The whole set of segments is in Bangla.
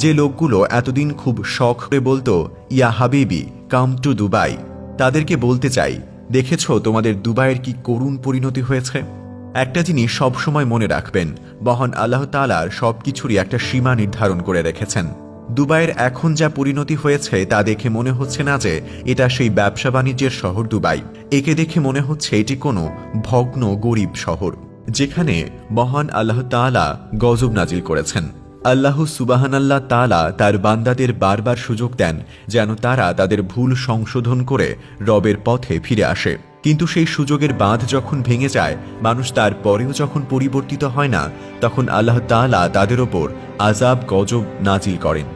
যে লোকগুলো এতদিন খুব শখ করে বলতো ইয়া হাবিবি কাম টু দুবাই, তাদেরকে বলতে চাই, দেখেছো তোমাদের দুবাইয়ের কি করুণ পরিণতি হয়েছে। একটা জিনিস সবসময় মনে রাখবেন, মহান আল্লাহ তাআলার সবকিছুরই একটা সীমা নির্ধারণ করে রেখেছেন। দুবাইয়ের এখন যা পরিণতি হয়েছে তা দেখে মনে হচ্ছে না যে এটা সেই ব্যবসা বাণিজ্যের শহর দুবাই। একে দেখে মনে হচ্ছে এটি কোনো ভগ্ন গরিব শহর, যেখানে মহান আল্লাহ তাআলা গজব নাজিল করেছেন। আল্লাহ সুবহানাল্লাহ তাআলা তার বান্দাদের বারবার সুযোগ দেন যেন তারা তাদের ভুল সংশোধন করে রবের পথে ফিরে আসে, কিন্তু সেই সুযোগের বাঁধ যখন ভেঙে যায়, মানুষ তারপরেও যখন পরিবর্তিত হয় না, তখন আল্লাহ তাআলা তাদের ওপর আযাব গজব নাজিল করেন।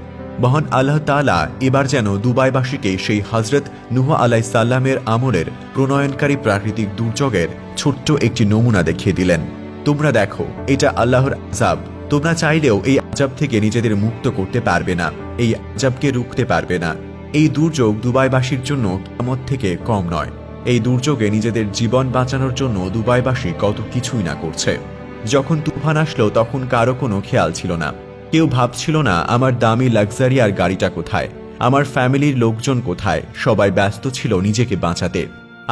মহান আল্লাহ তাআলা এবার যেন দুবাইবাসীকে সেই হযরত নূহ আলাইহিস সালামের আমলের প্রণয়নকারী প্রাকৃতিক দুর্যোগের ছোট্ট একটি নমুনা দেখিয়ে দিলেন। তোমরা দেখো, এটা আল্লাহর আযাব। তোমরা চাইলেও এই আযাব থেকে নিজেদের মুক্ত করতে পারবে না, এই আযাবকে রুখতে পারবে না। এই দুর্যোগ দুবাইবাসীর জন্য কিয়ামত থেকে কম নয়। এই দুর্যোগে নিজেদের জীবন বাঁচানোর জন্য দুবাইবাসী কত কিছুই না করছে। যখন তুফান আসলো তখন কারো কোনো খেয়াল ছিল না। কেউ ভাবছিল না আমার দামি লাক্সারিয়ার গাড়িটা কোথায়, আমার ফ্যামিলির লোকজন কোথায়। সবাই ব্যস্ত ছিল নিজেকে বাঁচাতে।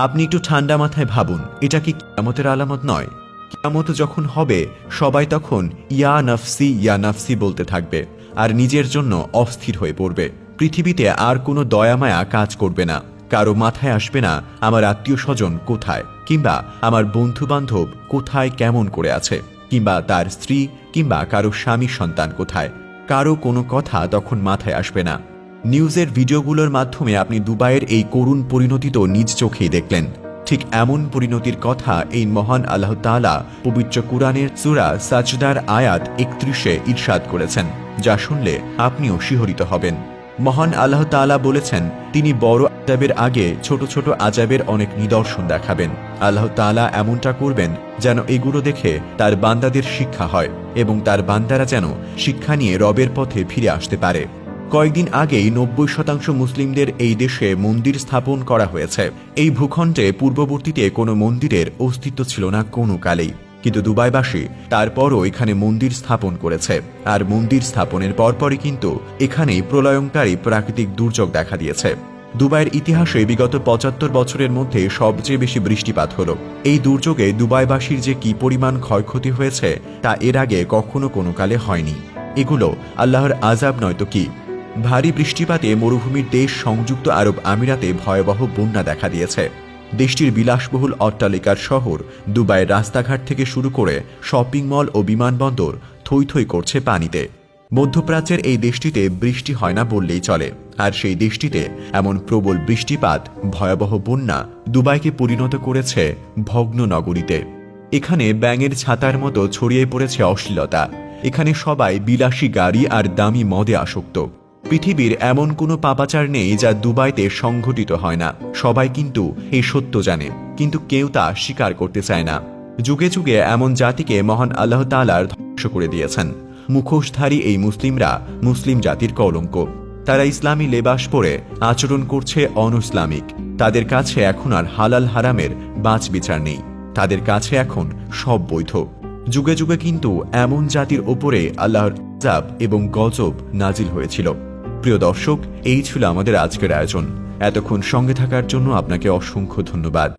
আপনি একটু ঠান্ডা মাথায় ভাবুন, এটা কি কিয়ামতের আলামত নয়? কিয়ামত যখন হবে, সবাই তখন ইয়া নাফসি বলতে থাকবে আর নিজের জন্য অস্থির হয়ে পড়বে। পৃথিবীতে আর কোনো দয়ামায়া কাজ করবে না। কারো মাথায় আসবে না আমার আত্মীয় স্বজন কোথায়, কিংবা আমার বন্ধু বান্ধব কোথায়, কেমন করে আছে, কিংবা তার স্ত্রী কিংবা কারো স্বামী সন্তান কোথায়। কারো কোনো কথা তখন মাথায় আসবে না। নিউজের ভিডিওগুলোর মাধ্যমে আপনি দুবাইয়ের এই করুণ পরিণতি তো নিজ চোখেই দেখলেন। ঠিক এমন পরিণতির কথা এই মহান আল্লাহ তাআলা পবিত্র কুরআনের সূরা সাজদার আয়াত 31-এ ইরশাদ করেছেন, যা শুনলে আপনিও শিহরিত হবেন। মহান আল্লাহ তাআলা বলেছেন, তিনি বড় আযাবের আগে ছোট ছোট আযাবের অনেক নিদর্শন দেখাবেন। আল্লাহ তাআলা এমনটা করবেন যেন এগুলো দেখে তার বান্দাদের শিক্ষা হয় এবং তার বান্দারা যেন শিক্ষা নিয়ে রবের পথে ফিরে আসতে পারে। কয়েকদিন আগেই 90% মুসলিমদের এই দেশে মন্দির স্থাপন করা হয়েছে। এই ভূখণ্ডে পূর্ববর্তীতে কোনো মন্দিরের অস্তিত্ব ছিল না কোনো কালেই, কিন্তু দুবাইবাসী তারপরও এখানে মন্দির স্থাপন করেছে। আর মন্দির স্থাপনের পরপরই কিন্তু এখানেই প্রলয়ঙ্কারী প্রাকৃতিক দুর্যোগ দেখা দিয়েছে। দুবাইয়ের ইতিহাসে বিগত 75 বছরের মধ্যে সবচেয়ে বেশি বৃষ্টিপাত হলো। এই দুর্যোগে দুবাইবাসীর যে কি পরিমাণ ক্ষয়ক্ষতি হয়েছে তা এর আগে কখনো কোনো কালে হয়নি। এগুলো আল্লাহর আযাব নয়তো কি? ভারী বৃষ্টিপাতে মরুভূমির দেশ সংযুক্ত আরব আমিরাতে ভয়াবহ বন্যা দেখা দিয়েছে। দেশটির বিলাসবহুল অট্টালিকার শহর দুবাইয়ের রাস্তাঘাট থেকে শুরু করে শপিং মল ও বিমানবন্দর থই থই করছে পানিতে। মধ্যপ্রাচ্যের এই দেশটিতে বৃষ্টি হয় না বললেই চলে, আর সেই দেশটিতে এমন প্রবল বৃষ্টিপাত, ভয়াবহ বন্যা দুবাইকে পরিণত করেছে ভগ্ন নগরীতে। এখানে ব্যাঙের ছাতার মতো ছড়িয়ে পড়েছে অশ্লীলতা। এখানে সবাই বিলাসী গাড়ি আর দামি মদে আসক্ত। পৃথিবীর এমন কোনো পাপাচার নেই যা দুবাইতে সংঘটিত হয় না। সবাই কিন্তু এই সত্য জানে, কিন্তু কেউ তা স্বীকার করতে চায় না। যুগে যুগে এমন জাতিকে মহান আল্লাহ তাআলা ধ্বংস করে দিয়েছেন। মুখোশধারী এই মুসলিমরা মুসলিম জাতির কলঙ্ক। তারা ইসলামী লেবাস পরে আচরণ করছে অনইসলামিক। তাদের কাছে এখন আর হালাল হারামের বাঁচ বিচার নেই। তাদের কাছে এখন সব বৈধ। যুগে যুগে কিন্তু এমন জাতির ওপরে আল্লাহর আযাব এবং গজব নাজিল হয়েছিল। প্রিয় দর্শক, এই ছিল আমাদের আজকের আয়োজন। এতক্ষণ সঙ্গে থাকার জন্য আপনাকে অসংখ্য ধন্যবাদ।